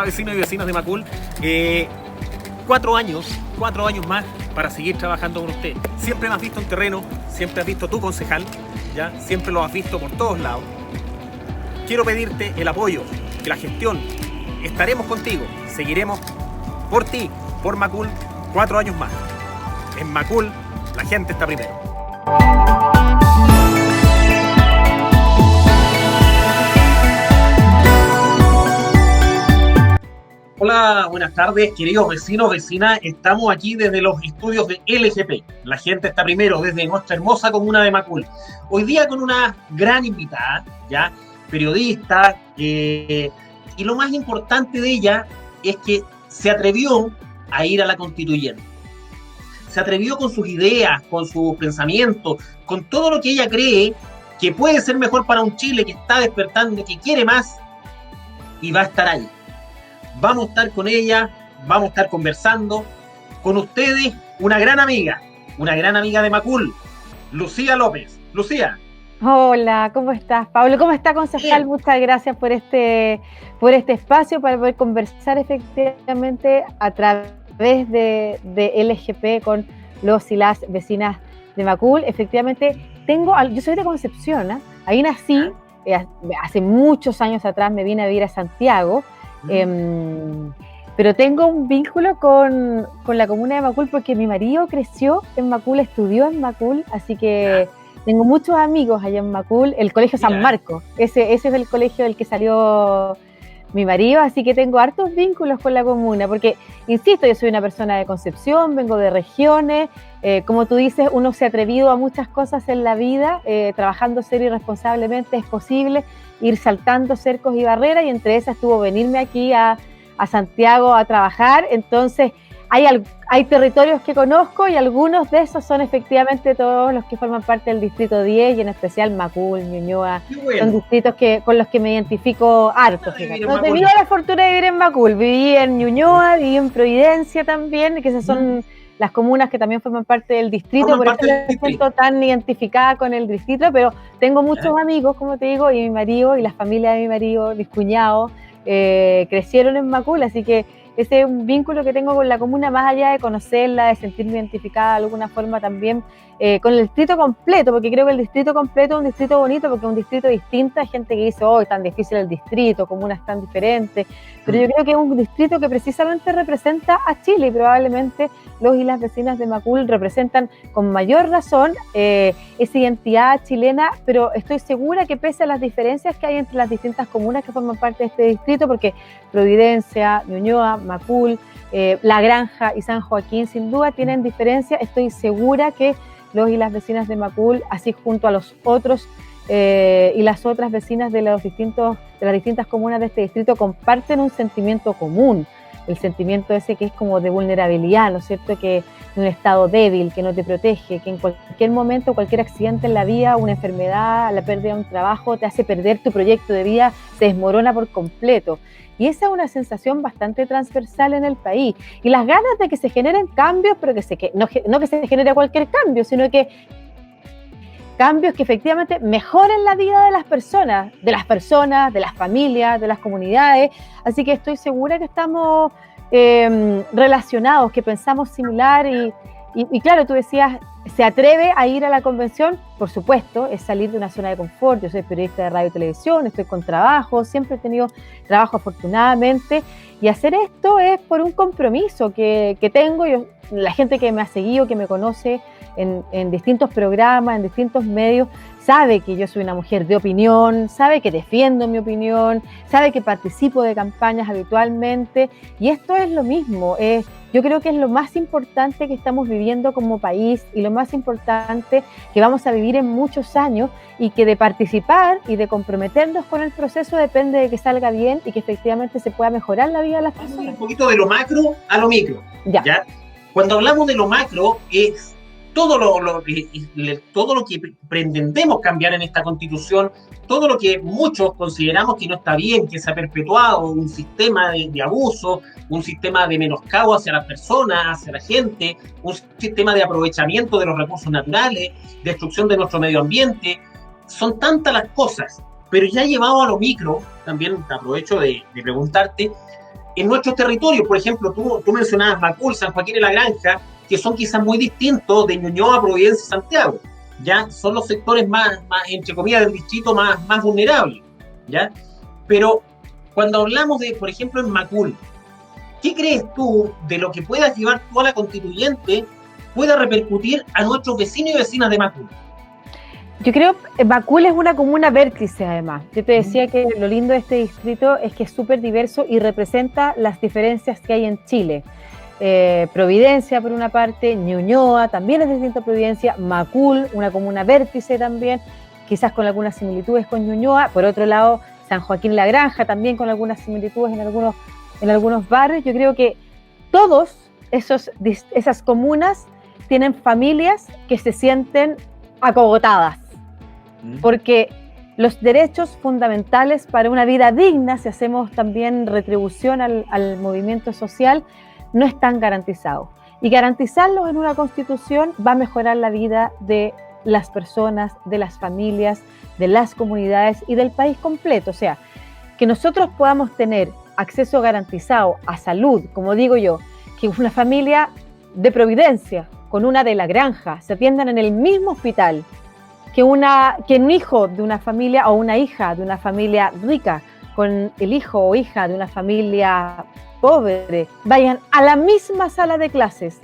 Hola vecinos y vecinas de Macul. 4 años más para seguir trabajando con usted. Siempre me has visto en terreno, siempre has visto tu concejal, ¿ya? Siempre lo has visto por todos lados. Quiero pedirte el apoyo, que la gestión, estaremos contigo, seguiremos por ti, por Macul, 4 años más. En Macul, la gente está primero. Hola, buenas tardes, queridos vecinos, vecinas. Estamos aquí desde los estudios de LGP. La gente está primero, desde nuestra hermosa comuna de Macul. Hoy día con una gran invitada, ya periodista, y lo más importante de ella es que se atrevió a ir a la constituyente. Se atrevió con sus ideas, con sus pensamientos, con todo lo que ella cree que puede ser mejor para un Chile que está despertando, que quiere más, y va a estar ahí. Vamos a estar con ella, vamos a estar conversando con ustedes, una gran amiga de Macul, Lucía López. Lucía. Hola, ¿cómo estás, Pablo? ¿Cómo está, concejal? Bien. Muchas gracias por este espacio para poder conversar efectivamente a través de LGP con los y las vecinas de Macul. Efectivamente, yo soy de Concepción, ¿eh? Ahí nací, hace muchos años atrás me vine a vivir a Santiago. Pero tengo un vínculo con la comuna de Macul porque mi marido creció en Macul, estudió en Macul, así que tengo muchos amigos allá en Macul. El colegio San Marcos, ese es el colegio del que salió mi marido, así que tengo hartos vínculos con la comuna, porque, insisto, yo soy una persona de Concepción, vengo de regiones, como tú dices, uno se ha atrevido a muchas cosas en la vida, trabajando serio y responsablemente es posible ir saltando cercos y barreras, y entre esas estuvo venirme aquí a Santiago a trabajar. Entonces hay territorios que conozco y algunos de esos son efectivamente todos los que forman parte del Distrito 10 y en especial Macul, Ñuñoa, son distritos con los que me identifico harto. No tenía la fortuna de vivir en Macul, viví en Ñuñoa, viví en Providencia también, que esas son las comunas que también forman parte del distrito, por eso me siento tan identificada con el distrito, pero tengo muchos amigos, como te digo, y mi marido y la familia de mi marido, mis cuñados, crecieron en Macul, así que ese es un vínculo que tengo con la comuna, más allá de conocerla, de sentirme identificada de alguna forma también con el distrito completo, porque creo que el distrito completo es un distrito bonito, porque es un distrito distinto. Hay gente que dice, es tan difícil el distrito, comunas tan diferentes, pero yo creo que es un distrito que precisamente representa a Chile, y probablemente los y las vecinas de Macul representan con mayor razón esa identidad chilena, pero estoy segura que pese a las diferencias que hay entre las distintas comunas que forman parte de este distrito, porque Providencia, Ñuñoa, Macul, La Granja y San Joaquín sin duda tienen diferencias, estoy segura que los y las vecinas de Macul, así junto a los otros y las otras vecinas de las distintas comunas de este distrito, comparten un sentimiento común, el sentimiento ese que es como de vulnerabilidad, ¿no es cierto?, que de un estado débil, que no te protege, que en cualquier momento, cualquier accidente en la vida, una enfermedad, la pérdida de un trabajo, te hace perder tu proyecto de vida, se desmorona por completo. Y esa es una sensación bastante transversal en el país. Y las ganas de que se generen cambios, pero no que se genere cualquier cambio, sino que cambios que efectivamente mejoren la vida de las personas, de las familias, de las comunidades. Así que estoy segura que estamos relacionados, que pensamos similar y claro, tú decías, ¿se atreve a ir a la convención? Por supuesto, es salir de una zona de confort. Yo soy periodista de radio y televisión, estoy con trabajo, siempre he tenido trabajo afortunadamente, y hacer esto es por un compromiso que tengo. La gente que me ha seguido, que me conoce en distintos programas, en distintos medios, sabe que yo soy una mujer de opinión, sabe que defiendo mi opinión, sabe que participo de campañas habitualmente, y esto es lo mismo. Yo creo que es lo más importante que estamos viviendo como país y lo más importante que vamos a vivir en muchos años, y que de participar y de comprometernos con el proceso depende de que salga bien y que efectivamente se pueda mejorar la vida de las personas. Un poquito de lo macro a lo micro. ¿Ya? Cuando hablamos de lo macro es todo lo que pretendemos cambiar en esta Constitución, todo lo que muchos consideramos que no está bien, que se ha perpetuado un sistema de abuso, un sistema de menoscabo hacia las personas, hacia la gente, un sistema de aprovechamiento de los recursos naturales, destrucción de nuestro medio ambiente. Son tantas las cosas, pero ya llevado a lo micro, también aprovecho de preguntarte, en nuestros territorios, por ejemplo, tú mencionabas Macul, San Joaquín de la Granja, que son quizás muy distintos de Ñuñoa, Providencia y Santiago, ¿ya? Son los sectores más entre comillas, del distrito más vulnerables, ¿ya? Pero cuando hablamos de, por ejemplo, en Macul, ¿qué crees tú de lo que pueda llevar tú a la constituyente pueda repercutir a nuestros vecinos y vecinas de Macul? Yo creo que Macul es una comuna vértice, además. Yo te decía que lo lindo de este distrito es que es súper diverso y representa las diferencias que hay en Chile. Providencia, por una parte, Ñuñoa, también es distinto a Providencia, Macul, una comuna vértice también, quizás con algunas similitudes con Ñuñoa. Por otro lado, San Joaquín La Granja, también con algunas similitudes en algunos barrios. Yo creo que todos esas comunas tienen familias que se sienten acogotadas, porque los derechos fundamentales para una vida digna, si hacemos también retribución al movimiento social, no están garantizados. Y garantizarlos en una constitución va a mejorar la vida de las personas, de las familias, de las comunidades y del país completo. O sea, que nosotros podamos tener acceso garantizado a salud, como digo yo, que una familia de Providencia con una de La Granja se atiendan en el mismo hospital, que un hijo de una familia o una hija de una familia rica con el hijo o hija de una familia pobre vayan a la misma sala de clases,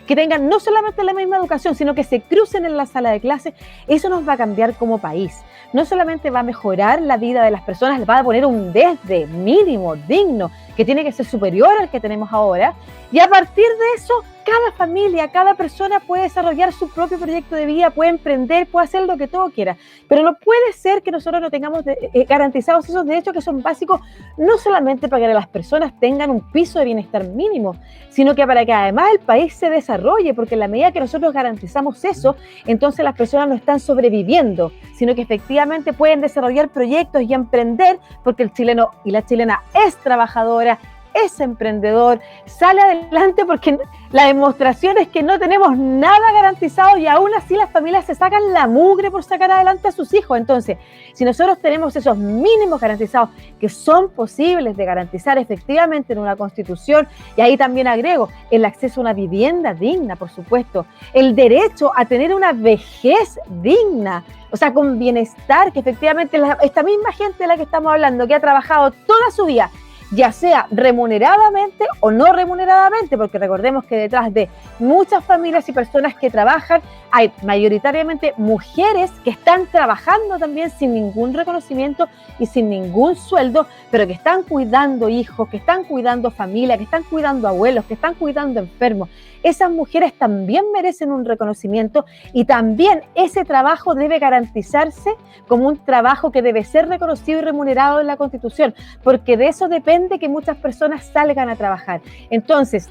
que tengan no solamente la misma educación, sino que se crucen en la sala de clases. Eso nos va a cambiar como país. No solamente va a mejorar la vida de las personas, les va a poner un desde mínimo, digno, que tiene que ser superior al que tenemos ahora, y a partir de eso, cada familia, cada persona puede desarrollar su propio proyecto de vida, puede emprender, puede hacer lo que todo quiera, pero no puede ser que nosotros no tengamos garantizados esos derechos que son básicos, no solamente para que las personas tengan un piso de bienestar mínimo, sino que para que además el país se desarrolle, porque en la medida que nosotros garantizamos eso, entonces las personas no están sobreviviendo, sino que efectivamente pueden desarrollar proyectos y emprender, porque el chileno y la chilena es trabajadora, es emprendedor, sale adelante, porque la demostración es que no tenemos nada garantizado y aún así las familias se sacan la mugre por sacar adelante a sus hijos. Entonces, si nosotros tenemos esos mínimos garantizados que son posibles de garantizar efectivamente en una constitución, y ahí también agrego el acceso a una vivienda digna, por supuesto, el derecho a tener una vejez digna, o sea, con bienestar, que efectivamente esta misma gente de la que estamos hablando, que ha trabajado toda su vida, ya sea remuneradamente o no remuneradamente, porque recordemos que detrás de muchas familias y personas que trabajan hay mayoritariamente mujeres que están trabajando también sin ningún reconocimiento y sin ningún sueldo, pero que están cuidando hijos, que están cuidando familia, que están cuidando abuelos, que están cuidando enfermos. Esas mujeres también merecen un reconocimiento y también ese trabajo debe garantizarse como un trabajo que debe ser reconocido y remunerado en la Constitución, porque de eso depende que muchas personas salgan a trabajar. Entonces,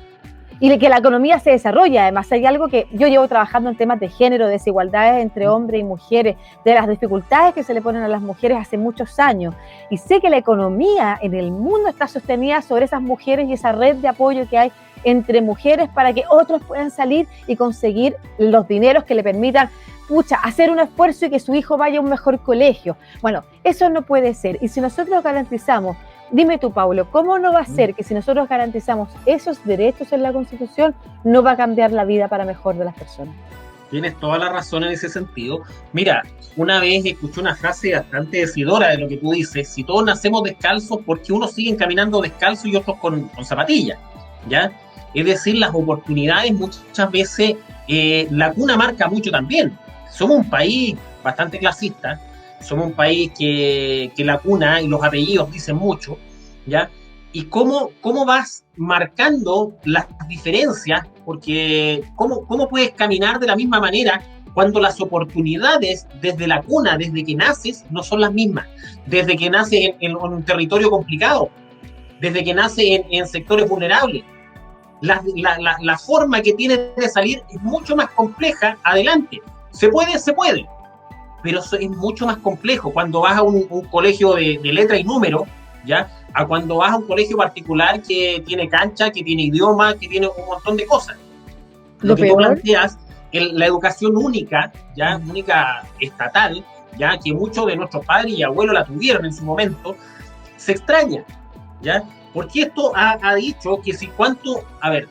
y de que la economía se desarrolle. Además, hay algo que yo llevo trabajando en temas de género, desigualdades entre hombres y mujeres, de las dificultades que se le ponen a las mujeres hace muchos años. Y sé que la economía en el mundo está sostenida sobre esas mujeres y esa red de apoyo que hay entre mujeres para que otros puedan salir y conseguir los dineros que le permitan hacer un esfuerzo y que su hijo vaya a un mejor colegio. Bueno, eso no puede ser. Y si nosotros garantizamos, dime tú, Paulo, ¿cómo no va a ser que si nosotros garantizamos esos derechos en la Constitución, no va a cambiar la vida para mejor de las personas? Tienes toda la razón en ese sentido. Mira, una vez escuché una frase bastante decidora de lo que tú dices: si todos nacemos descalzos, ¿por qué unos siguen caminando descalzos y otros con zapatillas? ¿Ya? Es decir, las oportunidades muchas veces, la cuna marca mucho también. Somos un país bastante clasista, somos un país que la cuna y los apellidos dicen mucho, ¿ya? Y cómo vas marcando las diferencias, porque cómo puedes caminar de la misma manera cuando las oportunidades desde la cuna, desde que naces, no son las mismas, desde que naces en un territorio complicado, desde que naces en sectores vulnerables. La forma que tienes de salir es mucho más compleja adelante. Se puede, pero es mucho más complejo cuando vas a un colegio de letra y número, ¿ya? A cuando vas a un colegio particular que tiene cancha, que tiene idioma, que tiene un montón de cosas. Lo que tú planteas, la educación única, ¿ya? Única estatal, ¿ya? Que muchos de nuestros padres y abuelos la tuvieron en su momento, se extraña. ¿ya? Porque esto ha dicho que si cuánto, a ver,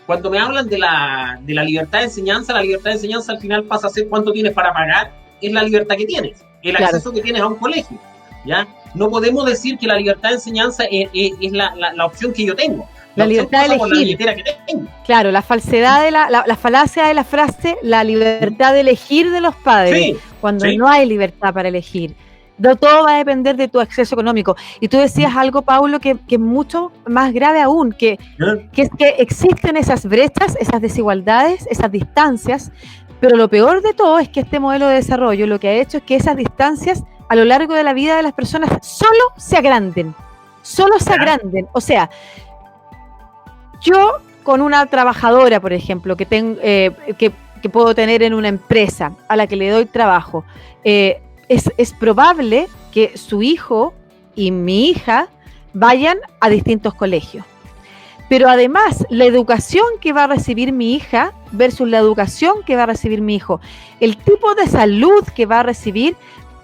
cuando me hablan de la libertad de enseñanza, la libertad de enseñanza al final pasa a ser cuánto tienes para pagar, es la libertad que tienes, el Claro. acceso que tienes a un colegio, ¿ya? No podemos decir que la libertad de enseñanza es la opción que yo tengo. La libertad de por la elegir. billetera que tengo. Claro, la falsedad de la falacia de la frase, la libertad de elegir de los padres, Sí, cuando sí. no hay libertad para elegir. Todo va a depender de tu acceso económico. Y tú decías algo, Paulo, que es mucho más grave aún, que es que existen esas brechas, esas desigualdades, esas distancias, pero lo peor de todo es que este modelo de desarrollo lo que ha hecho es que esas distancias a lo largo de la vida de las personas solo se agranden. O sea, yo con una trabajadora, por ejemplo, que puedo tener en una empresa a la que le doy trabajo, es probable que su hijo y mi hija vayan a distintos colegios. Pero además, la educación que va a recibir mi hija versus la educación que va a recibir mi hijo, el tipo de salud que va a recibir,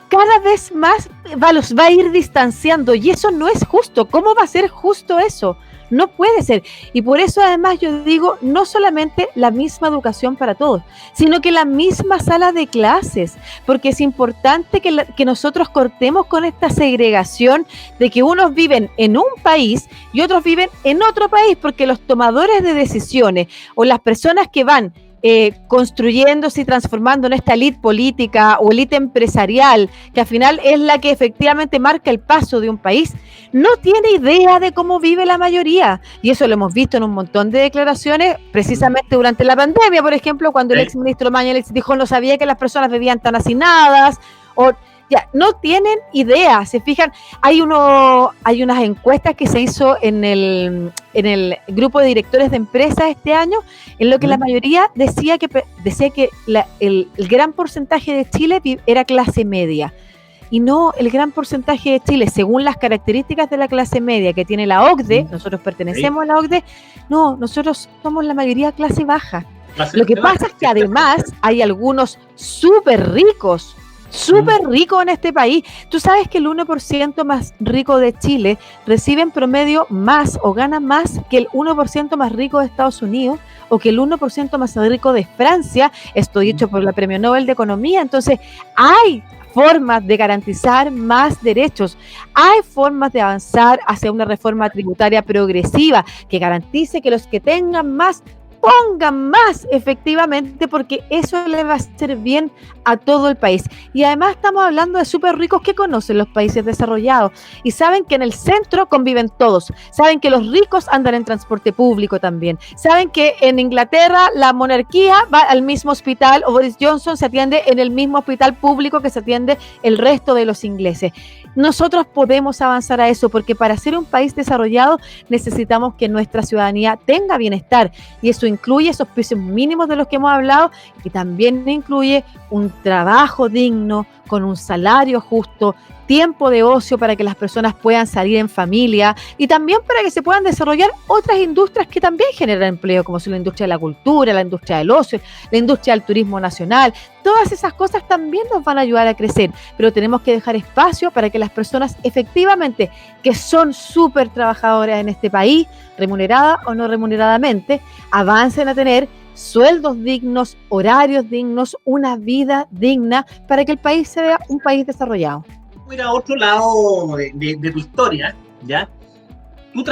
cada vez más los va a ir distanciando, y eso no es justo. ¿Cómo va a ser justo eso? No puede ser. Y por eso además yo digo, no solamente la misma educación para todos, sino que la misma sala de clases, porque es importante que nosotros cortemos con esta segregación de que unos viven en un país y otros viven en otro país, porque los tomadores de decisiones o las personas que van construyéndose y transformando en esta élite política o élite empresarial, que al final es la que efectivamente marca el paso de un país, no tiene idea de cómo vive la mayoría. Y eso lo hemos visto en un montón de declaraciones, precisamente durante la pandemia, por ejemplo, cuando el exministro Mañalich dijo no sabía que las personas vivían tan hacinadas, o ya, no tienen idea. Se fijan, hay unas encuestas que se hizo en el grupo de directores de empresas este año, en lo que la mayoría decía que el gran porcentaje de Chile era clase media. Y no, el gran porcentaje de Chile, según las características de la clase media que tiene la OCDE, nosotros pertenecemos a la OCDE, no, nosotros somos la mayoría clase baja. Lo que pasa es que además hay algunos súper ricos en este país. Tú sabes que el 1% más rico de Chile recibe en promedio más o gana más que el 1% más rico de Estados Unidos o que el 1% más rico de Francia. Esto dicho por la Premio Nobel de Economía. Entonces, hay formas de garantizar más derechos, hay formas de avanzar hacia una reforma tributaria progresiva que garantice que los que tengan más pongan más, efectivamente, porque eso le va a hacer bien a todo el país. Y además estamos hablando de súper ricos que conocen los países desarrollados y saben que en el centro conviven todos, saben que los ricos andan en transporte público también, saben que en Inglaterra la monarquía va al mismo hospital, o Boris Johnson se atiende en el mismo hospital público que se atiende el resto de los ingleses. Nosotros podemos avanzar a eso, porque para ser un país desarrollado necesitamos que nuestra ciudadanía tenga bienestar, y eso incluye esos precios mínimos de los que hemos hablado, y también incluye un trabajo digno, con un salario justo, tiempo de ocio para que las personas puedan salir en familia, y también para que se puedan desarrollar otras industrias que también generan empleo, como son la industria de la cultura, la industria del ocio, la industria del turismo nacional. Todas esas cosas también nos van a ayudar a crecer, pero tenemos que dejar espacio para que las personas efectivamente, que son súper trabajadoras en este país, remunerada o no remuneradamente, avancen a tener sueldos dignos, horarios dignos, una vida digna, para que el país sea un país desarrollado. Ir a otro lado de tu historia, ¿ya? Tú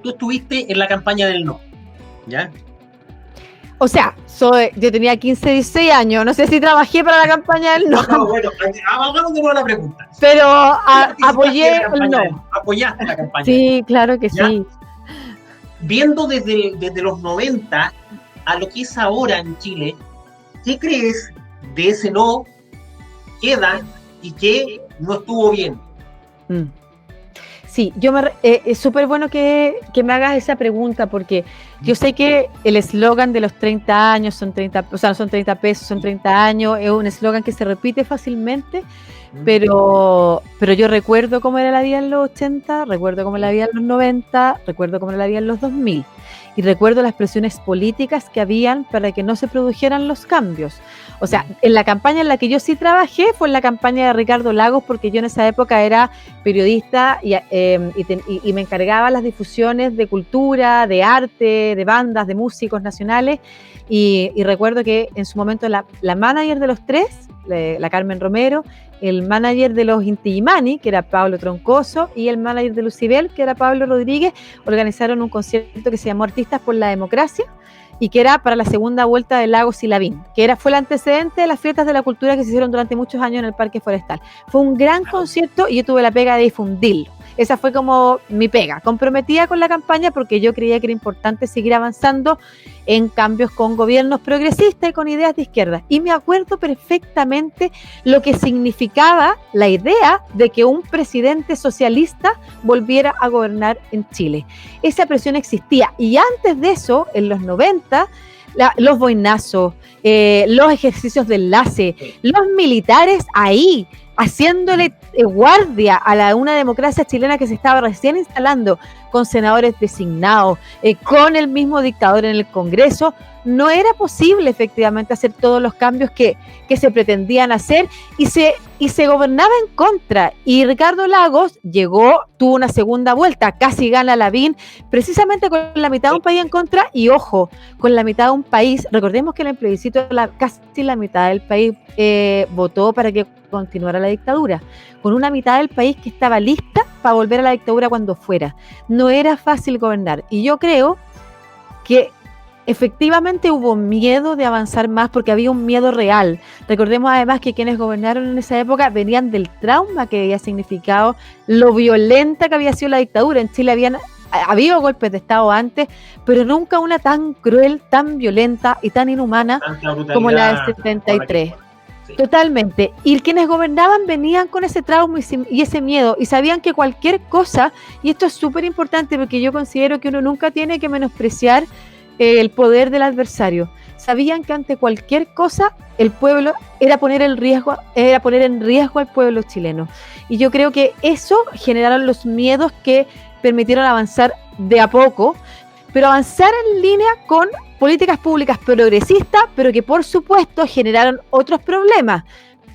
estuviste en la campaña del no, ¿ya? O sea, yo tenía 15, 16 años, no sé si trabajé para la campaña del no. No, bueno, hagamos de nuevo la pregunta. Pero apoyé el no. ¿Apoyaste la campaña? Sí, claro que ¿ya? sí. Viendo desde los 90 a lo que es ahora en Chile, ¿qué crees de ese no queda y qué no estuvo bien? Sí, es súper bueno que me hagas esa pregunta, porque yo sé que el eslogan de los 30 años son 30, o sea, no son 30 pesos, son 30 años, es un eslogan que se repite fácilmente, pero yo recuerdo cómo era la vida en los 80, recuerdo cómo era la vida en los 90, recuerdo cómo era la vida en los 2000. Y recuerdo las presiones políticas que habían para que no se produjeran los cambios. O sea, en la campaña en la que yo sí trabajé fue en la campaña de Ricardo Lagos, porque yo en esa época era periodista y me encargaba las difusiones de cultura, de arte, de bandas, de músicos nacionales. Y recuerdo que en su momento la manager de los tres, la Carmen Romero, el manager de los Inti Illimani, que era Pablo Troncoso, y el manager de Lucibel, que era Pablo Rodríguez, organizaron un concierto que se llamó Artistas por la Democracia, y que era para la segunda vuelta de Lagos y Lavín, que fue el antecedente de las fiestas de la cultura que se hicieron durante muchos años en el Parque Forestal. Fue un gran concierto y yo tuve la pega de difundirlo. Esa fue como mi pega, comprometida con la campaña, porque yo creía que era importante seguir avanzando en cambios con gobiernos progresistas y con ideas de izquierda. Y me acuerdo perfectamente lo que significaba la idea de que un presidente socialista volviera a gobernar en Chile. Esa presión existía. Y antes de eso, en los 90, los boinazos, los ejercicios de enlace, los militares ahí, haciéndole guardia a una democracia chilena que se estaba recién instalando, con senadores designados, con el mismo dictador en el Congreso, no era posible efectivamente hacer todos los cambios que se pretendían hacer, y se gobernaba en contra. Y Ricardo Lagos tuvo una segunda vuelta, casi gana Lavín, precisamente con la mitad de un país en contra, y ojo, con la mitad de un país, recordemos que en el plebiscito casi la mitad del país votó para que continuara la dictadura, con una mitad del país que estaba lista para volver a la dictadura cuando fuera. No era fácil gobernar, y yo creo que efectivamente hubo miedo de avanzar más, porque había un miedo real. Recordemos además que quienes gobernaron en esa época venían del trauma que había significado, lo violenta que había sido la dictadura. En Chile había habido golpes de Estado antes, pero nunca una tan cruel, tan violenta y tan inhumana como la del 73. Sí. Totalmente. Y quienes gobernaban venían con ese trauma y ese miedo, y sabían que cualquier cosa, y esto es súper importante porque yo considero que uno nunca tiene que menospreciar el poder del adversario. Sabían que ante cualquier cosa el pueblo era poner en riesgo al pueblo chileno. Y yo creo que eso generaron los miedos que permitieron avanzar de a poco, pero avanzar en línea con políticas públicas progresistas, pero que por supuesto generaron otros problemas.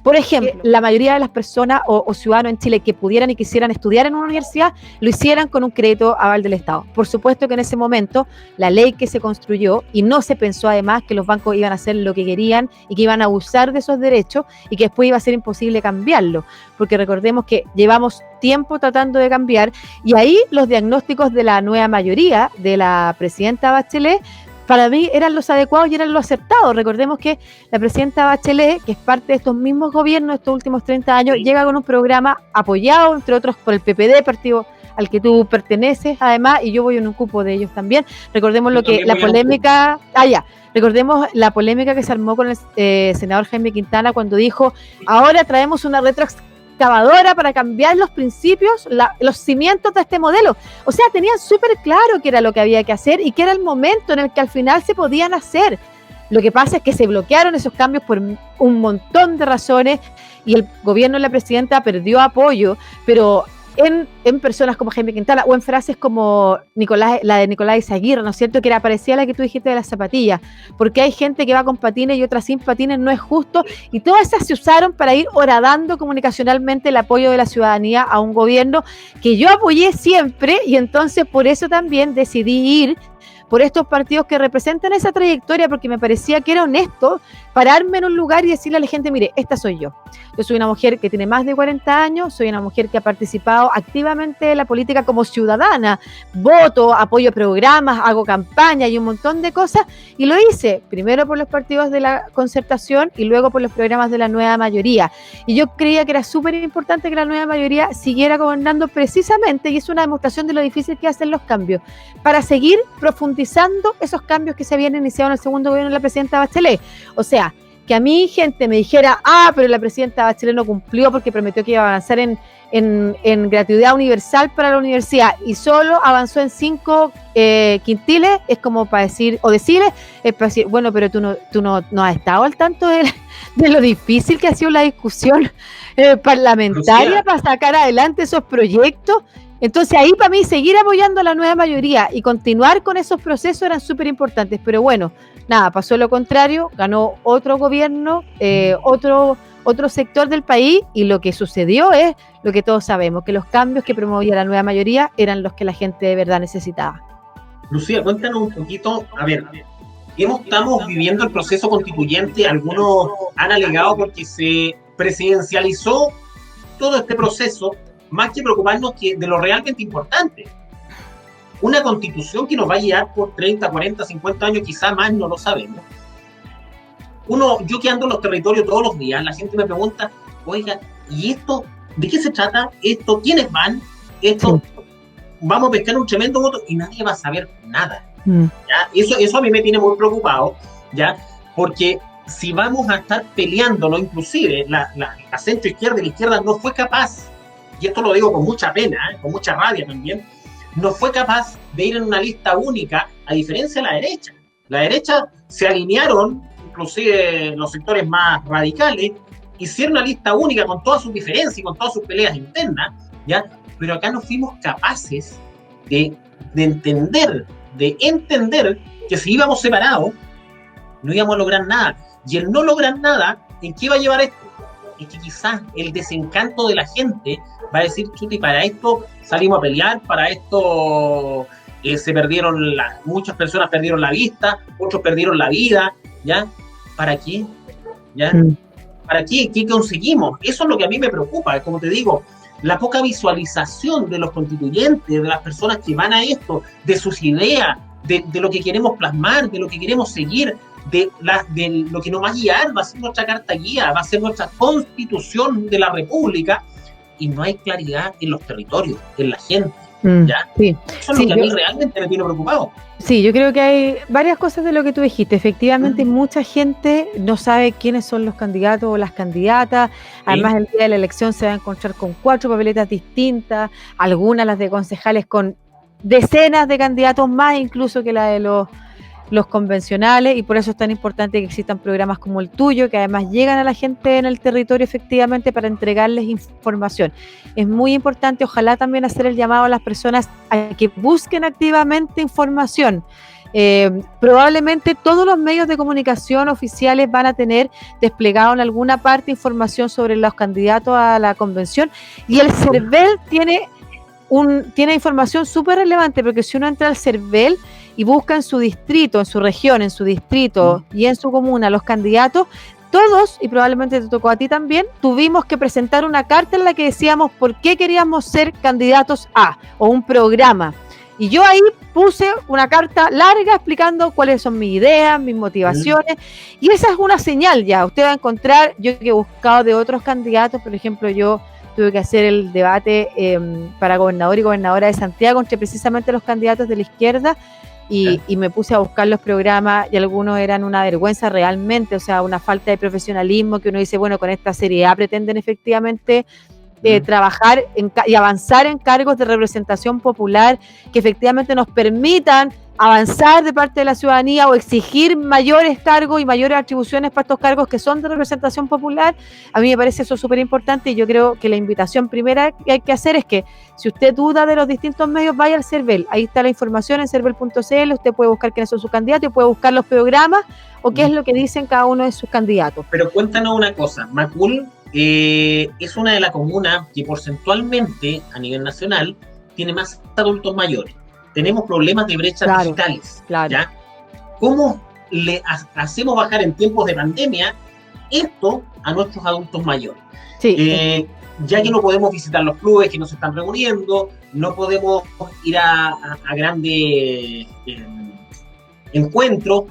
Por ejemplo, la mayoría de las personas o ciudadanos en Chile que pudieran y quisieran estudiar en una universidad, lo hicieran con un crédito aval del Estado. Por supuesto que en ese momento la ley que se construyó, y no se pensó además que los bancos iban a hacer lo que querían y que iban a abusar de esos derechos, y que después iba a ser imposible cambiarlo, porque recordemos que llevamos tiempo tratando de cambiar, y ahí los diagnósticos de la nueva mayoría, de la presidenta Bachelet, para mí eran los adecuados y eran los acertados. Recordemos que la presidenta Bachelet, que es parte de estos mismos gobiernos estos últimos 30 años, llega con un programa apoyado, entre otros, por el PPD, partido al que tú perteneces, además, y yo voy en un cupo de ellos también. Recordemos recordemos la polémica que se armó con el senador Jaime Quintana cuando dijo: ahora traemos una retroexcavadora para cambiar los principios, los cimientos de este modelo. O sea, tenían súper claro qué era lo que había que hacer y que era el momento en el que al final se podían hacer. Lo que pasa es que se bloquearon esos cambios por un montón de razones, y el gobierno de la presidenta perdió apoyo, pero en personas como Jaime Quintana, o en frases como la de Nicolás Izaguirre, ¿no es cierto?, que era parecida a la que tú dijiste de las zapatillas, porque hay gente que va con patines y otra sin patines, no es justo, y todas esas se usaron para ir horadando comunicacionalmente el apoyo de la ciudadanía a un gobierno que yo apoyé siempre, y entonces por eso también decidí ir por estos partidos que representan esa trayectoria, porque me parecía que era honesto pararme en un lugar y decirle a la gente: mire, esta soy yo. Yo soy una mujer que tiene más de 40 años, soy una mujer que ha participado activamente en la política como ciudadana, voto, apoyo programas, hago campaña y un montón de cosas, y lo hice primero por los partidos de la Concertación y luego por los programas de la nueva mayoría. Y yo creía que era súper importante que la nueva mayoría siguiera gobernando, precisamente, y es una demostración de lo difícil que hacen los cambios, para seguir profundizando esos cambios que se habían iniciado en el segundo gobierno de la presidenta Bachelet. O sea, que a mí gente me dijera: pero la presidenta Bachelet no cumplió porque prometió que iba a avanzar en gratuidad universal para la universidad y solo avanzó en 5 quintiles, es como para decir, o decirles, es para decir: bueno, pero tú no has estado al tanto de lo difícil que ha sido la discusión parlamentaria para sacar adelante esos proyectos. Entonces ahí para mí seguir apoyando a la nueva mayoría y continuar con esos procesos eran súper importantes, pero bueno, nada, pasó lo contrario, ganó otro gobierno, otro sector del país, y lo que sucedió es lo que todos sabemos, que los cambios que promovía la nueva mayoría eran los que la gente de verdad necesitaba. Lucía, cuéntanos un poquito, a ver, estamos viviendo el proceso constituyente, algunos han alegado porque se presidencializó todo este proceso, más que preocuparnos de lo realmente importante. Una constitución que nos va a guiar por 30, 40, 50 años, quizá más, no lo sabemos. Yo que ando en los territorios todos los días, la gente me pregunta, oiga, ¿y esto? ¿De qué se trata? ¿Esto? ¿Quiénes van? ¿Esto? Sí. Vamos a pescar un tremendo voto y nadie va a saber nada. ¿Ya? Eso a mí me tiene muy preocupado, ¿ya? Porque si vamos a estar peleándolo, inclusive la centro izquierda y la izquierda no fue capaz, y esto lo digo con mucha pena, con mucha rabia también, no fue capaz de ir en una lista única, a diferencia de la derecha. La derecha se alinearon, inclusive los sectores más radicales, hicieron una lista única con todas sus diferencias y con todas sus peleas internas, ¿ya? Pero acá no fuimos capaces de entender que si íbamos separados, no íbamos a lograr nada. Y el no lograr nada, ¿en qué va a llevar esto? Es que quizás el desencanto de la gente va a decir, chuta, y para esto salimos a pelear, para esto muchas personas perdieron la vista, otros perdieron la vida, ¿ya? ¿Para qué? ¿Ya? ¿Para qué? ¿Qué conseguimos? Eso es lo que a mí me preocupa, como te digo, la poca visualización de los constituyentes, de las personas que van a esto, de sus ideas, de lo que queremos plasmar, de lo que queremos seguir, de lo que nos va a guiar, va a ser nuestra carta guía, va a ser nuestra constitución de la República, y no hay claridad en los territorios, en la gente. ¿Ya? Sí. Eso es lo que a mí realmente me tiene preocupado. Sí, yo creo que hay varias cosas de lo que tú dijiste. Efectivamente, mucha gente no sabe quiénes son los candidatos o las candidatas. Además, el día de la elección se va a encontrar con 4 papeletas distintas, algunas, las de concejales, con decenas de candidatos más incluso que la de los convencionales, y por eso es tan importante que existan programas como el tuyo, que además llegan a la gente en el territorio efectivamente para entregarles información. Es muy importante, ojalá también hacer el llamado a las personas a que busquen activamente información. Probablemente todos los medios de comunicación oficiales van a tener desplegado en alguna parte información sobre los candidatos a la convención, y el CERVEL tiene información súper relevante, porque si uno entra al CERVEL y busca en su distrito, en su región, en su distrito y en su comuna los candidatos, todos, y probablemente te tocó a ti también, tuvimos que presentar una carta en la que decíamos por qué queríamos ser candidatos a, o un programa. Y yo ahí puse una carta larga explicando cuáles son mis ideas, mis motivaciones, y esa es una señal ya. Usted va a encontrar, yo que he buscado de otros candidatos, por ejemplo, yo tuve que hacer el debate para gobernador y gobernadora de Santiago entre precisamente los candidatos de la izquierda, y me puse a buscar los programas, y algunos eran una vergüenza realmente, o sea, una falta de profesionalismo, que uno dice, bueno, con esta seriedad pretenden efectivamente trabajar y avanzar en cargos de representación popular que efectivamente nos permitan avanzar de parte de la ciudadanía o exigir mayores cargos y mayores atribuciones para estos cargos que son de representación popular. A mí me parece eso súper importante, y yo creo que la invitación primera que hay que hacer es que si usted duda de los distintos medios, vaya al CERVEL. Ahí está la información en cervel.cl, usted puede buscar quiénes son sus candidatos y puede buscar los programas o qué es lo que dicen cada uno de sus candidatos. Pero cuéntanos una cosa, Macul es una de las comunas que porcentualmente a nivel nacional tiene más adultos mayores. Tenemos problemas de brechas digitales. Claro. ¿Ya? ¿Cómo le hacemos bajar en tiempos de pandemia esto a nuestros adultos mayores? Sí. Ya que no podemos visitar los clubes que nos están reuniendo, no podemos ir a grandes encuentros.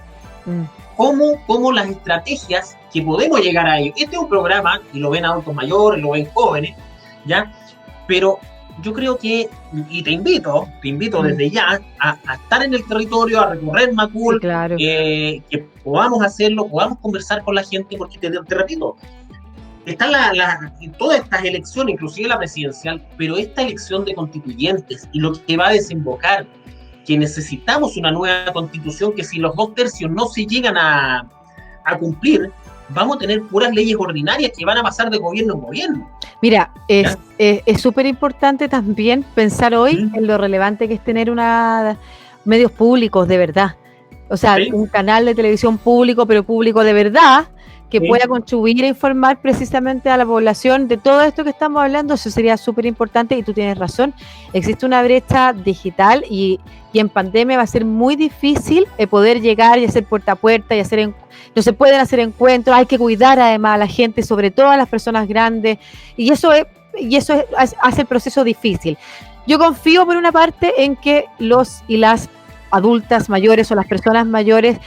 ¿Cómo las estrategias que podemos llegar a ellos? Este es un programa, y lo ven adultos mayores, lo ven jóvenes, ¿ya? Pero yo creo que, y te invito desde ya a estar en el territorio, a recorrer Macul, claro. Que podamos hacerlo, podamos conversar con la gente, porque te repito, están todas estas elecciones, inclusive la presidencial, pero esta elección de constituyentes y lo que va a desembocar, que necesitamos una nueva constitución, que si los 2/3 no se llegan a cumplir, vamos a tener puras leyes ordinarias que van a pasar de gobierno en gobierno. Mira, es súper importante también pensar hoy en lo relevante que es tener medios públicos de verdad. O sea, ¿Sí? un canal de televisión público, pero público de verdad, que Sí. pueda contribuir a informar precisamente a la población de todo esto que estamos hablando. Eso sería súper importante y tú tienes razón. Existe una brecha digital y en pandemia va a ser muy difícil poder llegar y hacer puerta a puerta y no se pueden hacer encuentros. Hay que cuidar además a la gente, sobre todo a las personas grandes, y eso hace el proceso difícil. Yo confío por una parte en que los y las adultas mayores o las personas mayores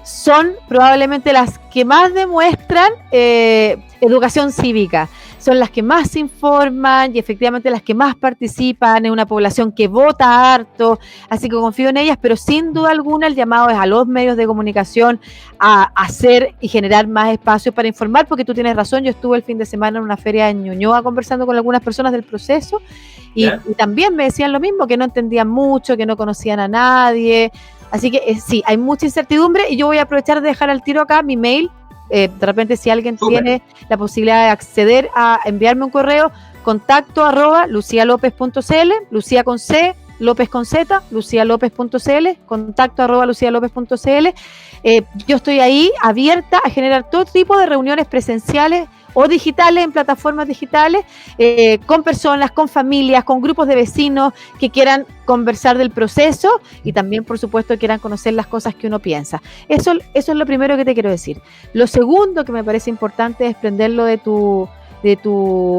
son probablemente las que más demuestran educación cívica, son las que más se informan y efectivamente las que más participan en una población que vota harto, así que confío en ellas, pero sin duda alguna el llamado es a los medios de comunicación a hacer y generar más espacios para informar, porque tú tienes razón, yo estuve el fin de semana en una feria en Ñuñoa conversando con algunas personas del proceso y también me decían lo mismo, que no entendían mucho, que no conocían a nadie. Así que sí, hay mucha incertidumbre y yo voy a aprovechar de dejar al tiro acá mi mail. De repente, si alguien tiene la posibilidad de acceder a enviarme un correo, contacto@lucialopez.cl, Lucía con C, López con Z, lucialopez.cl, contacto@lucialopez.cl. Yo estoy ahí abierta a generar todo tipo de reuniones presenciales o digitales, en plataformas digitales, con personas, con familias, con grupos de vecinos que quieran conversar del proceso y también, por supuesto, quieran conocer las cosas que uno piensa. Eso es lo primero que te quiero decir. Lo segundo que me parece importante desprenderlo de tu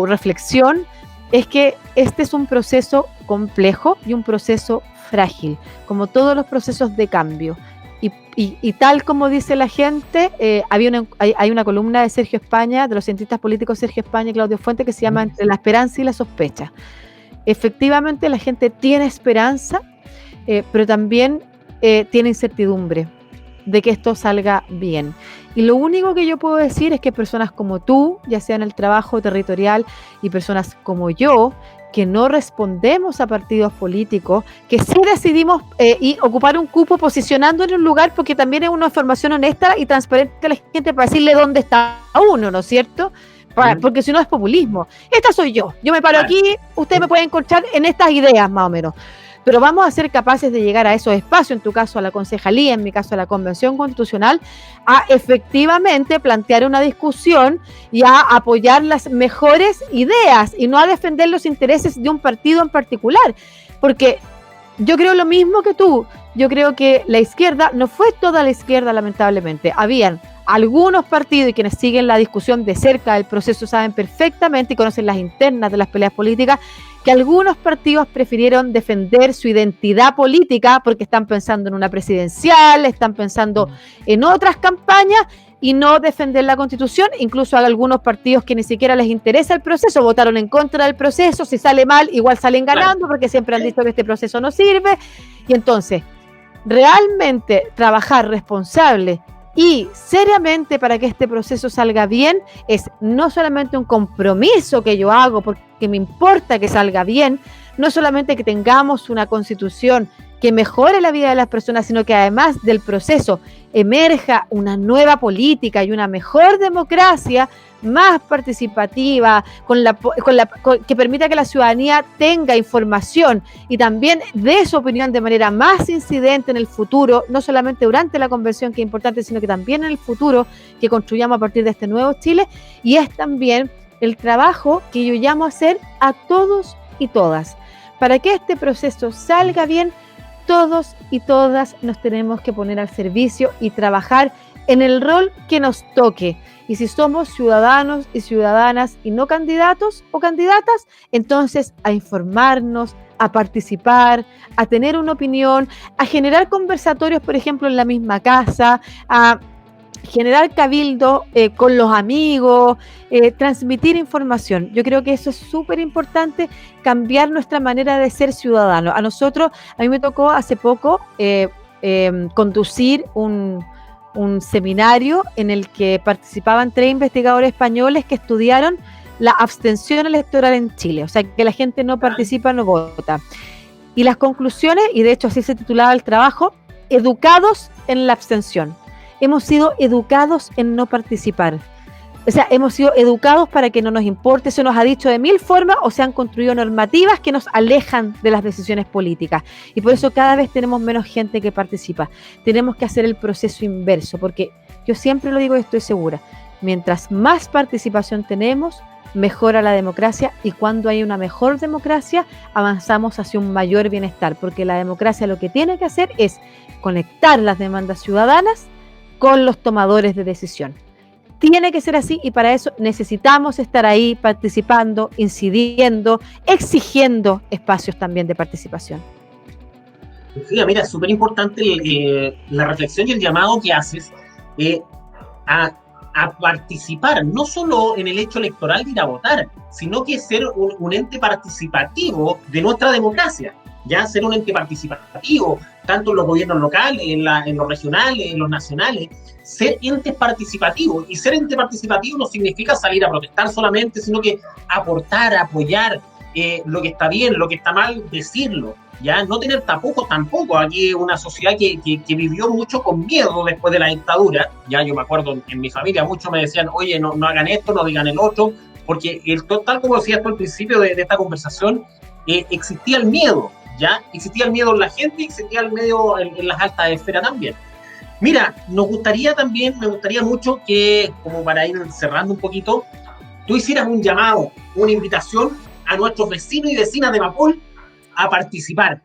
reflexión es que este es un proceso complejo y un proceso frágil, como todos los procesos de cambio. Y tal como dice la gente, hay una columna de Sergio España, de los cientistas políticos Sergio España y Claudio Fuente, que se llama Entre la esperanza y la sospecha. Efectivamente, la gente tiene esperanza, pero también tiene incertidumbre de que esto salga bien. Y lo único que yo puedo decir es que personas como tú, ya sea en el trabajo territorial, y personas como yo, que no respondemos a partidos políticos, que sí decidimos y ocupar un cupo posicionando en un lugar, porque también es una información honesta y transparente a la gente para decirle dónde está uno, ¿no es cierto? Porque si no es populismo. Esta soy yo me paro aquí, usted me puede encontrar en estas ideas más o menos. Pero vamos a ser capaces de llegar a esos espacios, en tu caso a la concejalía, en mi caso a la Convención Constitucional, a efectivamente plantear una discusión y a apoyar las mejores ideas y no a defender los intereses de un partido en particular. Porque yo creo lo mismo que tú, yo creo que la izquierda, no fue toda la izquierda lamentablemente, habían algunos partidos y quienes siguen la discusión de cerca del proceso saben perfectamente y conocen las internas de las peleas políticas, que algunos partidos prefirieron defender su identidad política porque están pensando en una presidencial, están pensando en otras campañas y no defender la Constitución. Incluso hay algunos partidos que ni siquiera les interesa el proceso, votaron en contra del proceso, si sale mal igual salen ganando porque siempre han dicho que este proceso no sirve. Y entonces, realmente trabajar responsable y seriamente para que este proceso salga bien es no solamente un compromiso que yo hago porque me importa que salga bien, no solamente que tengamos una constitución que mejore la vida de las personas, sino que además del proceso emerja una nueva política y una mejor democracia más participativa, que permita que la ciudadanía tenga información y también dé su opinión de manera más incidente en el futuro, no solamente durante la convención, que es importante, sino que también en el futuro que construyamos a partir de este nuevo Chile. Y es también el trabajo que yo llamo a hacer a todos y todas. Para que este proceso salga bien, todos y todas nos tenemos que poner al servicio y trabajar en el rol que nos toque. Y si somos ciudadanos y ciudadanas y no candidatos o candidatas, entonces a informarnos, a participar, a tener una opinión, a generar conversatorios, por ejemplo, en la misma casa, a generar cabildo con los amigos, transmitir información. Yo creo que eso es súper importante, cambiar nuestra manera de ser ciudadanos. A mí me tocó hace poco conducir un seminario en el que participaban 3 investigadores españoles que estudiaron la abstención electoral en Chile, o sea, que la gente no participa, no vota. Y las conclusiones, y de hecho así se titulaba el trabajo, educados en la abstención. Hemos sido educados en no participar. O sea, hemos sido educados para que no nos importe, se nos ha dicho de mil formas o se han construido normativas que nos alejan de las decisiones políticas. Y por eso cada vez tenemos menos gente que participa. Tenemos que hacer el proceso inverso, porque yo siempre lo digo y estoy segura, mientras más participación tenemos, mejora la democracia, y cuando hay una mejor democracia, avanzamos hacia un mayor bienestar, porque la democracia lo que tiene que hacer es conectar las demandas ciudadanas con los tomadores de decisión. Tiene que ser así, y para eso necesitamos estar ahí participando, incidiendo, exigiendo espacios también de participación. Sí, mira, es súper importante la reflexión y el llamado que haces a participar, no solo en el hecho electoral de ir a votar, sino que ser un ente participativo de nuestra democracia. Ya ser un ente participativo, tanto en los gobiernos locales, en los regionales, en los nacionales, ser entes participativos. Y ser ente participativo no significa salir a protestar solamente, sino que aportar, apoyar lo que está bien, lo que está mal, decirlo. Ya no tener tapujos tampoco. Aquí una sociedad que vivió mucho con miedo después de la dictadura. Ya yo me acuerdo, en mi familia muchos me decían, oye, no hagan esto, no digan el otro, porque tal como decías tú al principio de esta conversación, existía el miedo. ¿Ya? Existía el miedo en la gente y existía el miedo en las altas esferas también. Mira, me gustaría mucho que, como para ir cerrando un poquito, tú hicieras un llamado, una invitación a nuestros vecinos y vecinas de Macul a participar,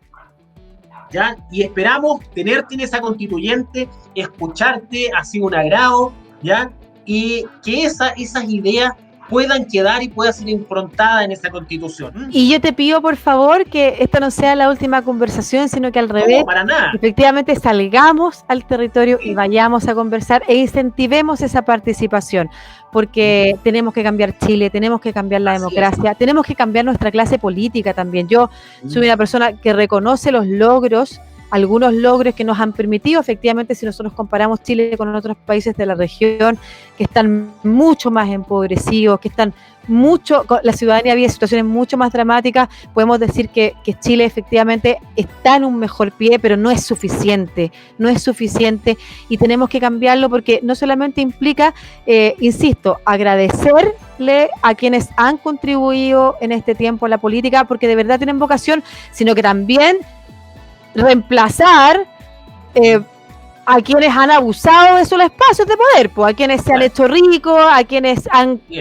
¿ya? Y esperamos tenerte en esa constituyente, escucharte, ha sido un agrado, ¿ya? Y que esas ideas puedan quedar y puedan ser improntadas en esa constitución. Y yo te pido, por favor, que esta no sea la última conversación, sino que al revés, no, para nada. Efectivamente salgamos al territorio y vayamos a conversar e incentivemos esa participación, porque tenemos que cambiar Chile, tenemos que cambiar la democracia, tenemos que cambiar nuestra clase política también. Yo soy una persona que reconoce los logros, algunos logros que nos han permitido, efectivamente, si nosotros comparamos Chile con otros países de la región que están mucho más empobrecidos, que están la ciudadanía vive situaciones mucho más dramáticas, podemos decir que Chile efectivamente está en un mejor pie, pero no es suficiente y tenemos que cambiarlo, porque no solamente implica, insisto, agradecerle a quienes han contribuido en este tiempo a la política, porque de verdad tienen vocación, sino que también reemplazar a quienes han abusado de sus espacios de poder, pues, a quienes se han hecho ricos, a quienes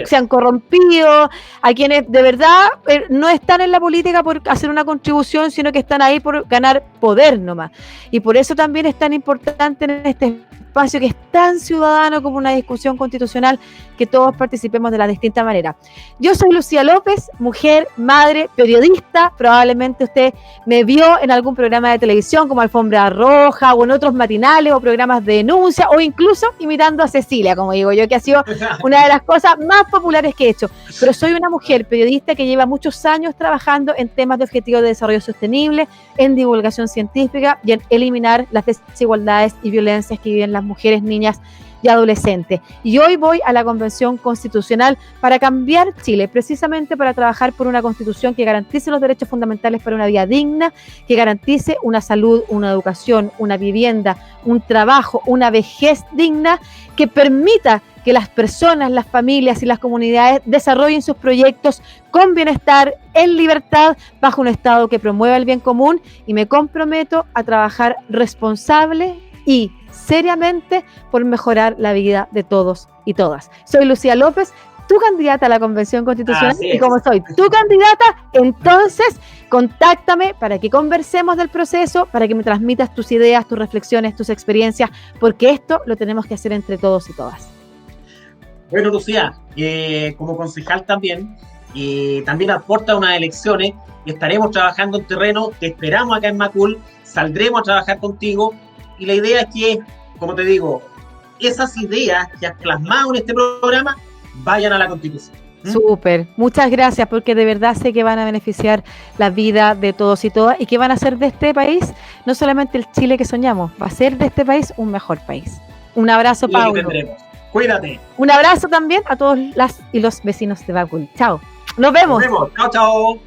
se han corrompido, a quienes de verdad no están en la política por hacer una contribución, sino que están ahí por ganar poder nomás. Y por eso también es tan importante en este espacio, que es tan ciudadano como una discusión constitucional, que todos participemos de la distinta manera. Yo soy Lucía López, mujer, madre, periodista. Probablemente usted me vio en algún programa de televisión como Alfombra Roja, o en otros matinales o programas de denuncia, o incluso imitando a Cecilia, como digo yo, que ha sido una de las cosas más populares que he hecho. Pero soy una mujer periodista que lleva muchos años trabajando en temas de objetivos de desarrollo sostenible, en divulgación científica y en eliminar las desigualdades y violencias que viven las mujeres, niñas y adolescentes. Y hoy voy a la Convención Constitucional para cambiar Chile, precisamente para trabajar por una constitución que garantice los derechos fundamentales para una vida digna, que garantice una salud, una educación, una vivienda, un trabajo, una vejez digna, que permita que las personas, las familias y las comunidades desarrollen sus proyectos con bienestar, en libertad, bajo un Estado que promueva el bien común, y me comprometo a trabajar responsable y seriamente por mejorar la vida de todos y todas. Soy Lucía López, tu candidata a la Convención Constitucional, y como soy tu candidata, entonces contáctame para que conversemos del proceso, para que me transmitas tus ideas, tus reflexiones, tus experiencias, porque esto lo tenemos que hacer entre todos y todas. Bueno, Lucía, como concejal también aporta unas elecciones, estaremos trabajando en terreno, te esperamos acá en Macul, saldremos a trabajar contigo. Y la idea es que, como te digo, esas ideas que has plasmado en este programa vayan a la Constitución. Súper, muchas gracias, porque de verdad sé que van a beneficiar la vida de todos y todas, y que van a hacer de este país no solamente el Chile que soñamos, va a ser de este país un mejor país. Un abrazo, Paulo. Cuídate. Un abrazo también a todos las y los vecinos de Macul. Chao. Nos vemos. Chao, chao.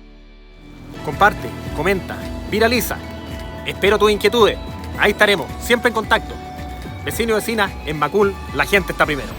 Comparte, comenta, viraliza. Espero tus inquietudes. Ahí estaremos, siempre en contacto. Vecinos y vecinas, en Macul, la gente está primero.